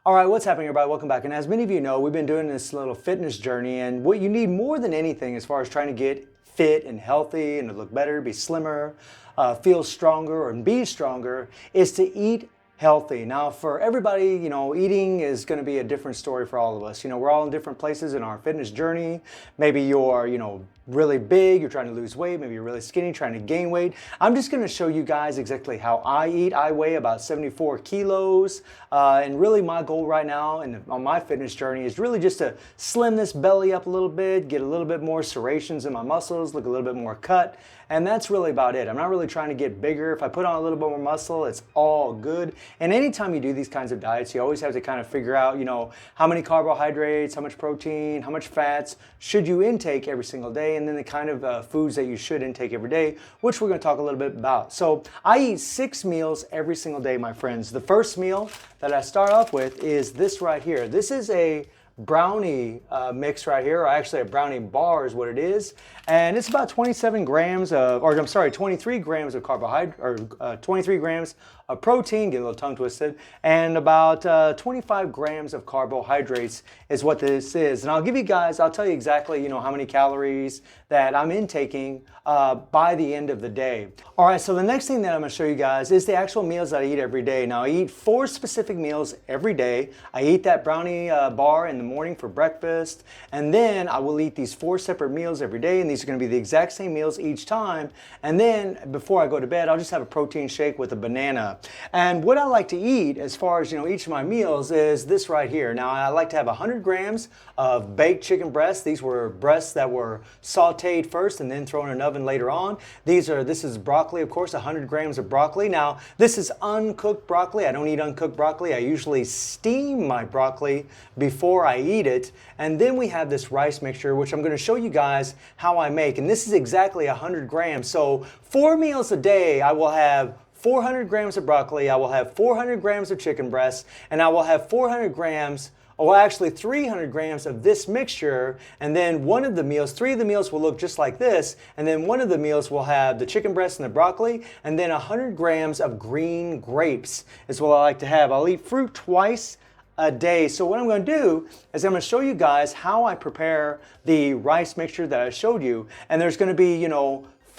All right, what's happening, everybody? Welcome back. And as many of you know, we've been doing this little fitness journey, and what you need more than anything as far as trying to get fit and healthy and to look better, be slimmer, feel stronger and be stronger is to eat healthy. Now, for everybody, eating is going to be a different story for all of us. We're all in different places in our fitness journey. Maybe you're, really big, you're trying to lose weight. Maybe you're really skinny, trying to gain weight. I'm just going to show you guys exactly how I eat. I weigh about 74 kilos. And really my goal right now on my fitness journey is really just to slim this belly up a little bit, get a little bit more serrations in my muscles, look a little bit more cut. And that's really about it. I'm not really trying to get bigger. If I put on a little bit more muscle, it's all good. And anytime you do these kinds of diets, you always have to kind of figure out, how many carbohydrates, how much protein, how much fats should you intake every single day, and then the kind of foods that you should intake every day, which we're going to talk a little bit about. So I eat 6 meals every single day, my friends. The first meal that I start off with is this right here. This is a brownie mix right here, or actually a brownie bar is what it is, and it's about 23 grams of carbohydrate, or 23 grams of protein, get a little tongue twisted, and about 25 grams of carbohydrates is what this is. And I'll tell you exactly, how many calories that I'm intaking by the end of the day. All right, so the next thing that I'm gonna show you guys is the actual meals that I eat every day. Now, I eat 4 specific meals every day. I eat that brownie bar in the morning for breakfast, and then I will eat these 4 separate meals every day, and these are gonna be the exact same meals each time. And then before I go to bed, I'll just have a protein shake with a banana. And what I like to eat as far as, each of my meals is this right here. Now, I like to have 100 grams of baked chicken breasts. These were breasts that were sauteed first and then thrown in an oven later on. This is broccoli, of course, 100 grams of broccoli. Now, this is uncooked broccoli. I don't eat uncooked broccoli. I usually steam my broccoli before I eat it. And then we have this rice mixture, which I'm going to show you guys how I make. And this is exactly 100 grams. So 4 meals a day, I will have 400 grams of broccoli, I will have 400 grams of chicken breasts, and I will have 400 grams, or actually 300 grams of this mixture, and then 3 of the meals will look just like this, and then one of the meals will have the chicken breast and the broccoli, and then 100 grams of green grapes is what I like to have. I'll eat fruit twice a day. So what I'm going to do is I'm going to show you guys how I prepare the rice mixture that I showed you, and there's going to be,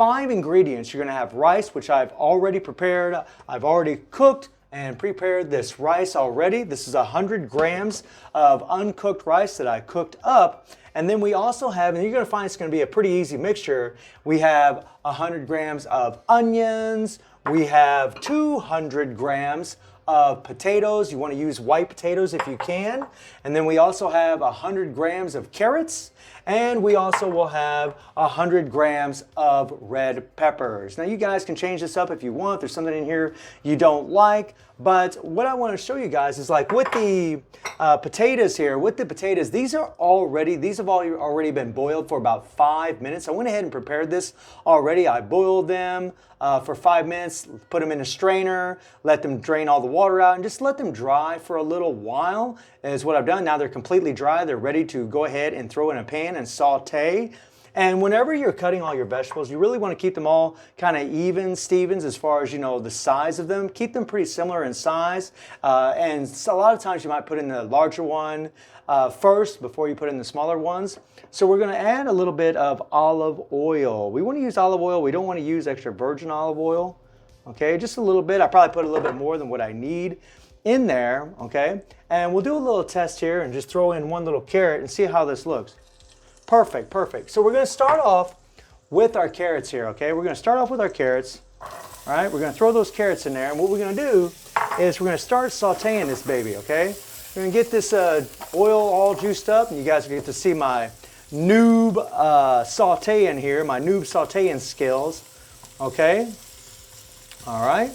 5 ingredients. You're going to have rice, which I've already prepared. I've already cooked and prepared this rice already. This is 100 grams of uncooked rice that I cooked up. And then we also have, and you're going to find it's going to be a pretty easy mixture, we have 100 grams of onions. We have 200 grams of potatoes. You want to use white potatoes if you can. And then we also have 100 grams of carrots. And we also will have 100 grams of red peppers. Now, you guys can change this up if you want. There's something in here you don't like. But what I want to show you guys is like with the potatoes here, these have already been boiled for about 5 minutes. I went ahead and prepared this already. I boiled them for 5 minutes, put them in a strainer, let them drain all the water out, and just let them dry for a little while is what I've done. Now they're completely dry. They're ready to go ahead and throw in a pan and saute. And whenever you're cutting all your vegetables, you really want to keep them all kind of even Stevens as far as, the size of them. Keep them pretty similar in size. And so a lot of times you might put in the larger one first before you put in the smaller ones. So we're going to add a little bit of olive oil. We want to use olive oil. We don't want to use extra virgin olive oil. Okay, just a little bit. I probably put a little bit more than what I need in there. Okay, and we'll do a little test here and just throw in one little carrot and see how this looks. Perfect, perfect. So we're going to start off with our carrots here, okay? We're going to start off with our carrots, all right? We're going to throw those carrots in there, and what we're going to do is we're going to start sauteing this baby, okay? We're going to get this oil all juiced up, and you guys get to see my noob sauteing here, my noob sauteing skills, okay? All right,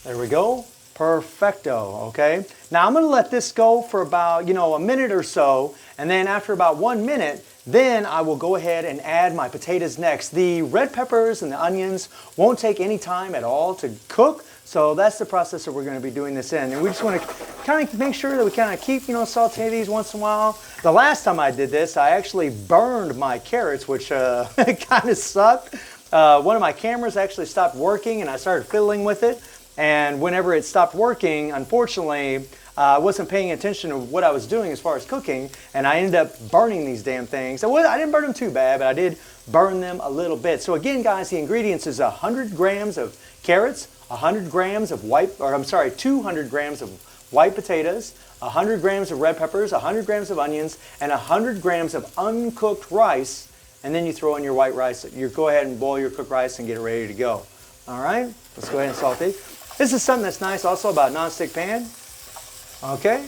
there we go. Perfecto, okay? Now I'm gonna let this go for about, a minute or so, and then after about 1 minute, then I will go ahead and add my potatoes next. The red peppers and the onions won't take any time at all to cook, so that's the process that we're gonna be doing this in. And we just wanna kind of make sure that we kind of keep, saute these once in a while. The last time I did this, I actually burned my carrots, which kind of sucked. One of my cameras actually stopped working, and I started fiddling with it. And whenever it stopped working, unfortunately, I wasn't paying attention to what I was doing as far as cooking, and I ended up burning these damn things. I didn't burn them too bad, but I did burn them a little bit. So again, guys, the ingredients is 100 grams of carrots, 100 grams of 200 grams of white potatoes, 100 grams of red peppers, 100 grams of onions, and 100 grams of uncooked rice. And then you throw in your white rice. You go ahead and boil your cooked rice and get it ready to go. All right, let's go ahead and saute. This is something that's nice also about a non-stick pan. Okay,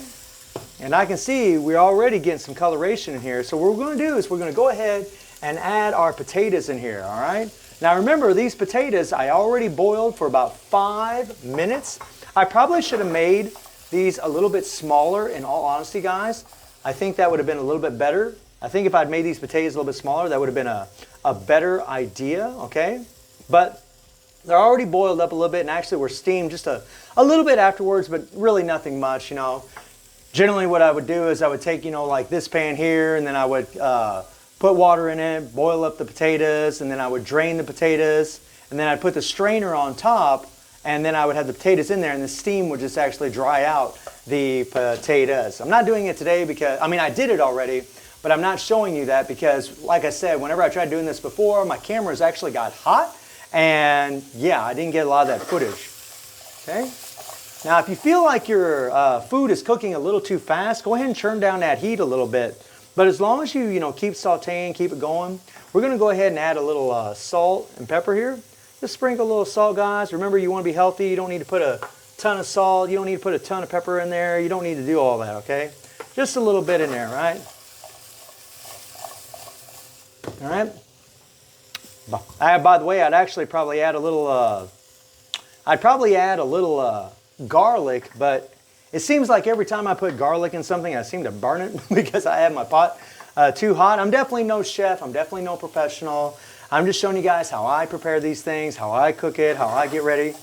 and I can see we're already getting some coloration in here. So what we're going to do is we're going to go ahead and add our potatoes in here. All right. Now remember, these potatoes I already boiled for about 5 minutes. I probably should have made these a little bit smaller, in all honesty, guys. I think that would have been a little bit better. I think if I'd made these potatoes a little bit smaller, that would have been a better idea, okay? But they're already boiled up a little bit and actually were steamed just a little bit afterwards, but really nothing much, you know. Generally what I would do is I would take, you know, like this pan here, and then I would put water in it, boil up the potatoes, and then I would drain the potatoes, and then I'd put the strainer on top, and then I would have the potatoes in there, and the steam would just actually dry out the potatoes. I'm not doing it today because, I mean, I did it already, but I'm not showing you that because, like I said, whenever I tried doing this before, my cameras actually got hot, and yeah, I didn't get a lot of that footage. Okay. Now, if you feel like your food is cooking a little too fast, go ahead and turn down that heat a little bit. But as long as you keep sauteing, keep it going, we're going to go ahead and add a little salt and pepper here. Just sprinkle a little salt, guys. Remember, you want to be healthy. You don't need to put a ton of salt. You don't need to put a ton of pepper in there. You don't need to do all that, okay? Just a little bit in there, right? All right. By the way, I'd actually probably add a little. Garlic, but it seems like every time I put garlic in something, I seem to burn it because I have my pot too hot. I'm definitely no chef. I'm definitely no professional. I'm just showing you guys how I prepare these things, how I cook it, how I get ready,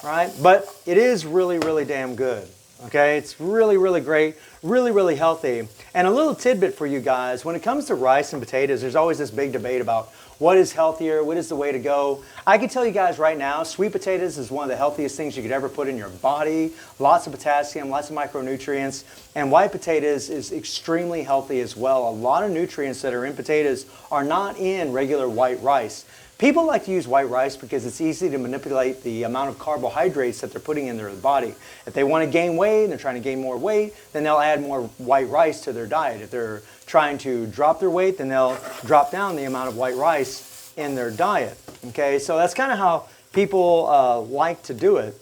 right? But it is really, really damn good, okay? It's really, really great, really, really healthy. And a little tidbit for you guys, when it comes to rice and potatoes, there's always this big debate about what is healthier, what is the way to go. I can tell you guys right now, sweet potatoes is one of the healthiest things you could ever put in your body. Lots of potassium, lots of micronutrients. And white potatoes is extremely healthy as well. A lot of nutrients that are in potatoes are not in regular white rice. People like to use white rice because it's easy to manipulate the amount of carbohydrates that they're putting in their body. If they want to gain weight and they're trying to gain more weight, then they'll add more white rice to their diet. If they're trying to drop their weight, then they'll drop down the amount of white rice in their diet. Okay, so that's kind of how people like to do it.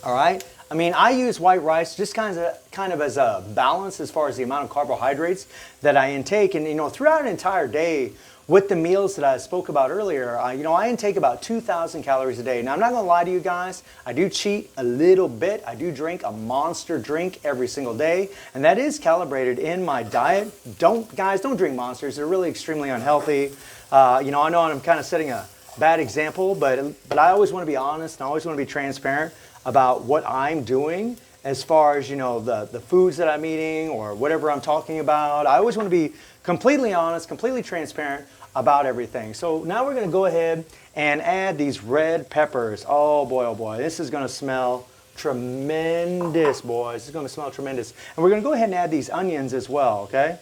All right. I mean, I use white rice just kind of as a balance as far as the amount of carbohydrates that I intake. And throughout an entire day, with the meals that I spoke about earlier, I intake about 2,000 calories a day. Now, I'm not going to lie to you guys. I do cheat a little bit. I do drink a monster drink every single day, and that is calibrated in my diet. Guys, don't drink monsters. They're really extremely unhealthy. I know I'm kind of setting a bad example, but I always want to be honest, and I always want to be transparent about what I'm doing as far as, the foods that I'm eating or whatever I'm talking about. I always want to be completely honest, completely transparent about everything. So now we're going to go ahead and add these red peppers. Oh boy, this is going to smell tremendous, boys. This is going to smell tremendous. And we're going to go ahead and add these onions as well, okay?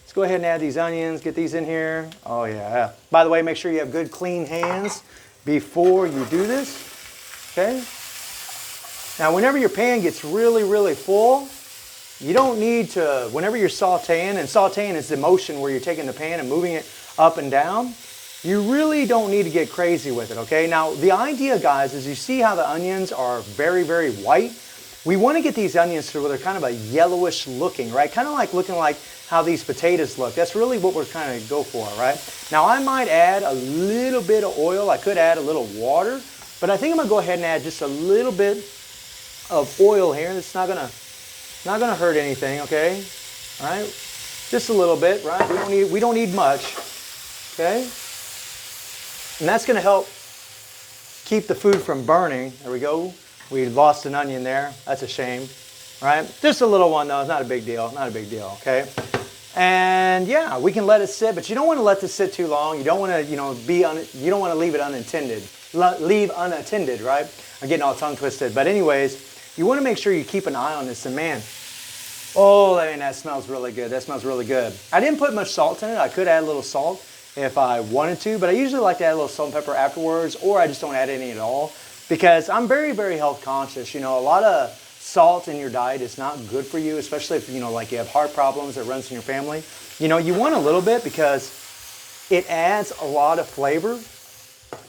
Let's go ahead and add these onions, get these in here. Oh yeah. By the way, make sure you have good clean hands before you do this, okay? Now, whenever your pan gets really, really full, you don't need to, whenever you're sauteing, and sauteing is the motion where you're taking the pan and moving it up and down, you really don't need to get crazy with it, okay? Now, the idea, guys, is you see how the onions are very, very white? We want to get these onions to where they're kind of a yellowish looking, right? Kind of like looking like how these potatoes look. That's really what we're kind of go for, right? Now, I might add a little bit of oil. I could add a little water, but I think I'm going to go ahead and add just a little bit of oil here. It's not gonna hurt anything, okay? All right, just a little bit, right? We don't need much, okay? And that's gonna help keep the food from burning. There we go. We lost an onion there. That's a shame, right? Just a little one though. It's not a big deal. Not a big deal, okay? And yeah, we can let it sit, but you don't want to let this sit too long. You don't want to, you don't want to leave it unattended. Leave unattended, right? I'm getting all tongue twisted, but anyways. you want to make sure you keep an eye on this. And man, oh, I mean, that smells really good. That smells really good. I didn't put much salt in it. I could add a little salt if I wanted to, but I usually like to add a little salt and pepper afterwards, or I just don't add any at all because I'm very, very health conscious. You know, a lot of salt in your diet is not good for you, especially if, you know, like you have heart problems that runs in your family. You know, you want a little bit because it adds a lot of flavor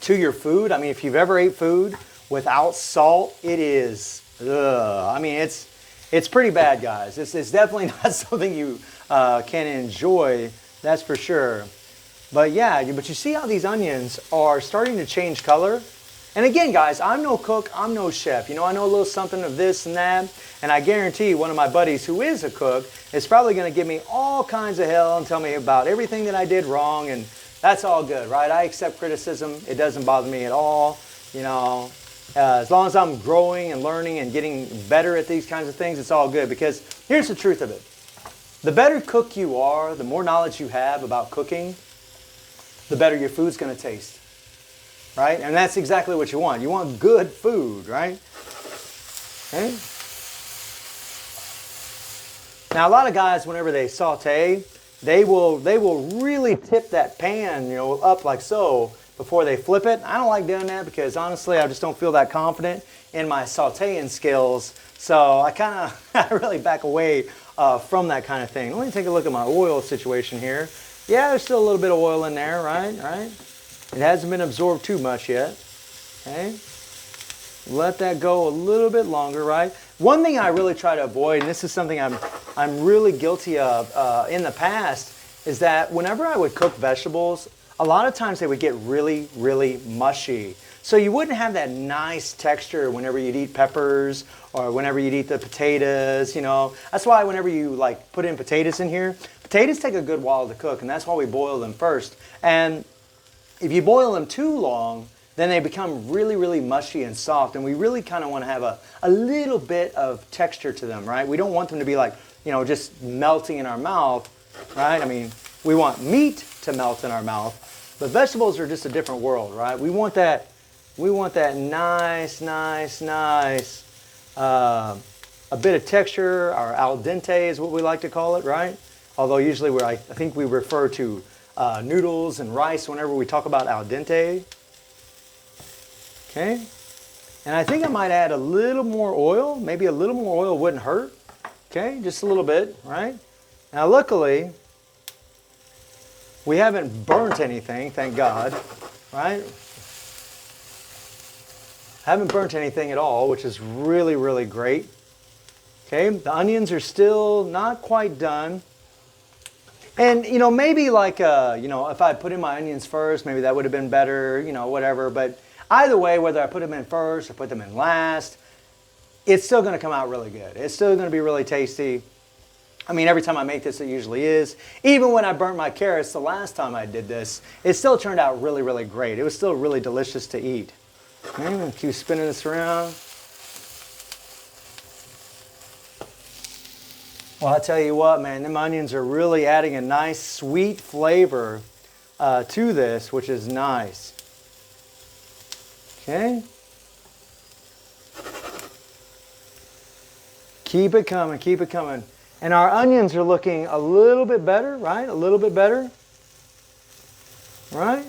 to your food. I mean, if you've ever ate food without salt, it is, I mean, it's pretty bad, guys. It's definitely not something you can enjoy, that's for sure. But yeah, but you see how these onions are starting to change color? And again, guys, I'm no cook, I'm no chef. You know, I know a little something of this and that, and I guarantee one of my buddies who is a cook is probably going to give me all kinds of hell and tell me about everything that I did wrong, and that's all good, right? I accept criticism. It doesn't bother me at all, you know. As long as I'm growing and learning and getting better at these kinds of things, it's all good, because here's the truth of it. The better cook you are, the more knowledge you have about cooking, the better your food's going to taste, right? And that's exactly what you want. You want good food, right? Okay. Now, a lot of guys, whenever they saute, they will really tip that pan, you know, up like so before they flip it. I don't like doing that because honestly, I just don't feel that confident in my sauteing skills. So I really back away from that kind of thing. Let me take a look at my oil situation here. Yeah, there's still a little bit of oil in there, right? It hasn't been absorbed too much yet. Okay. Let that go a little bit longer, right? One thing I really try to avoid, and this is something I'm really guilty of in the past, is that whenever I would cook vegetables, a lot of times they would get really, really mushy. So you wouldn't have that nice texture whenever you'd eat peppers or whenever you'd eat the potatoes, you know. That's why whenever you like put in potatoes in here, potatoes take a good while to cook, and that's why we boil them first. And if you boil them too long, then they become really, really mushy and soft, and we really kind of want to have a little bit of texture to them, right? We don't want them to be like, you know, just melting in our mouth, right? I mean, we want meat to melt in our mouth, but vegetables are just a different world, right? We want that nice, a bit of texture, or al dente is what we like to call it, right? Although usually I think we refer to noodles and rice whenever we talk about al dente. Okay, and I think I might add a little more oil. Maybe a little more oil wouldn't hurt. Okay, just a little bit, right? Now luckily, we haven't burnt anything, thank God, right? Haven't burnt anything at all, which is really, really great. Okay, the onions are still not quite done. And, you know, maybe like, you know, if I put in my onions first, maybe that would have been better, you know, whatever. But either way, whether I put them in first or put them in last, it's still going to come out really good. It's still going to be really tasty. I mean, every time I make this, it usually is. Even when I burnt my carrots the last time I did this, it still turned out really, really great. It was still really delicious to eat. Okay, I'm going to keep spinning this around. Well, I tell you what, man, them onions are really adding a nice sweet flavor to this, which is nice. Okay. Keep it coming, keep it coming. And our onions are looking a little bit better, right? A little bit better. Right?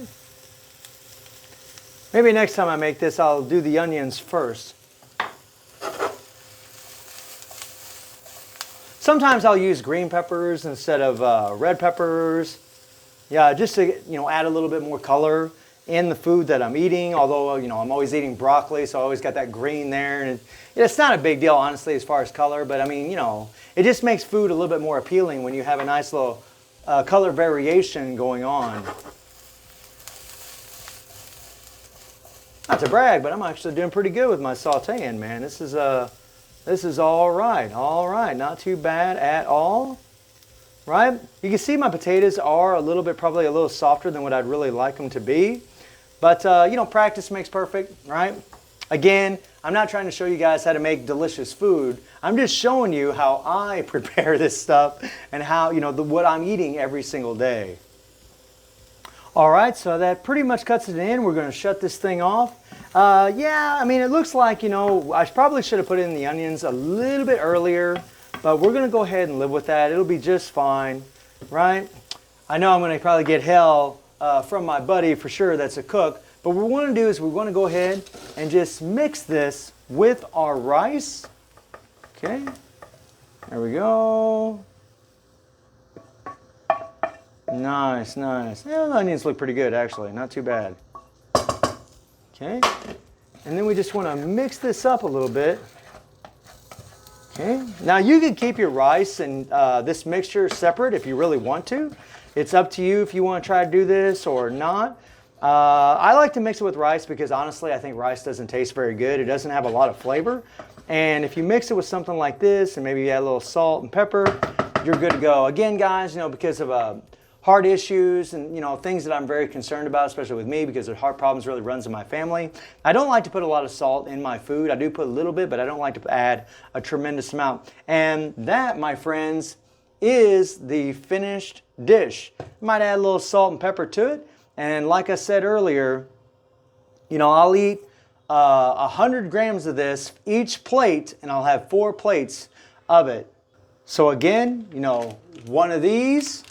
Maybe next time I make this, I'll do the onions first. Sometimes I'll use green peppers instead of red peppers. Yeah, just to, you know, add a little bit more color in the food that I'm eating. Although, you know, I'm always eating broccoli, so I always got that green there. And it's not a big deal, honestly, as far as color. But I mean, you know, it just makes food a little bit more appealing when you have a nice little color variation going on. Not to brag, but I'm actually doing pretty good with my sauteing, man. This is all right, not too bad at all, right? You can see my potatoes are a little bit, probably a little softer than what I'd really like them to be. But, you know, practice makes perfect, right? Again, I'm not trying to show you guys how to make delicious food. I'm just showing you how I prepare this stuff and how, you know, what I'm eating every single day. All right, so that pretty much cuts it in. We're gonna shut this thing off. Yeah, I mean, it looks like, you know, I probably should have put in the onions a little bit earlier, but we're gonna go ahead and live with that. It'll be just fine, right? I know I'm gonna probably get hell from my buddy for sure that's a cook, but what we wanna do is we wanna go ahead and just mix this with our rice. Okay, there we go. Nice, nice. Yeah, the onions look pretty good actually, not too bad. Okay, and then we just want to mix this up a little bit. Okay, now you can keep your rice and this mixture separate if you really want to. It's up to you if you want to try to do this or not. I like to mix it with rice because honestly I think rice doesn't taste very good. It doesn't have a lot of flavor. And if you mix it with something like this and maybe you add a little salt and pepper, you're good to go. Again guys, you know, because of heart issues and, you know, things that I'm very concerned about, especially with me because the heart problems really runs in my family. I don't like to put a lot of salt in my food. I do put a little bit, but I don't like to add a tremendous amount. And that, my friends, is the finished dish. Might add a little salt and pepper to it. And like I said earlier, you know, I'll eat 100 grams of this each plate, and I'll have 4 plates of it. So again, you know, one of these,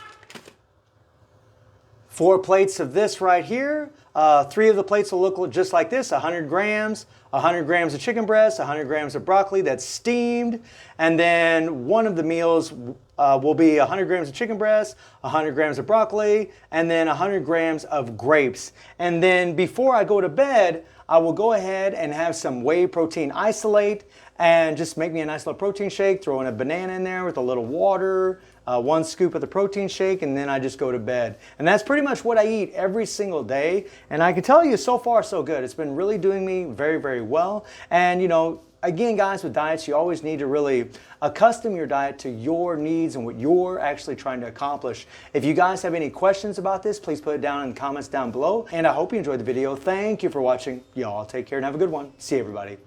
4 plates of this right here. 3 of the plates will look just like this, 100 grams, 100 grams of chicken breast, 100 grams of broccoli that's steamed, and then one of the meals will be 100 grams of chicken breast, 100 grams of broccoli, and then 100 grams of grapes. And then before I go to bed, I will go ahead and have some whey protein isolate and just make me a nice little protein shake, throw in a banana in there with a little water, 1 scoop of the protein shake, and then I just go to bed. And that's pretty much what I eat every single day. And I can tell you, so far so good. It's been really doing me very, very well. And you know, again guys, with diets, you always need to really accustom your diet to your needs and what you're actually trying to accomplish. If you guys have any questions about this, please put it down in the comments down below. And I hope you enjoyed the video. Thank you for watching. Y'all take care and have a good one. See you, everybody.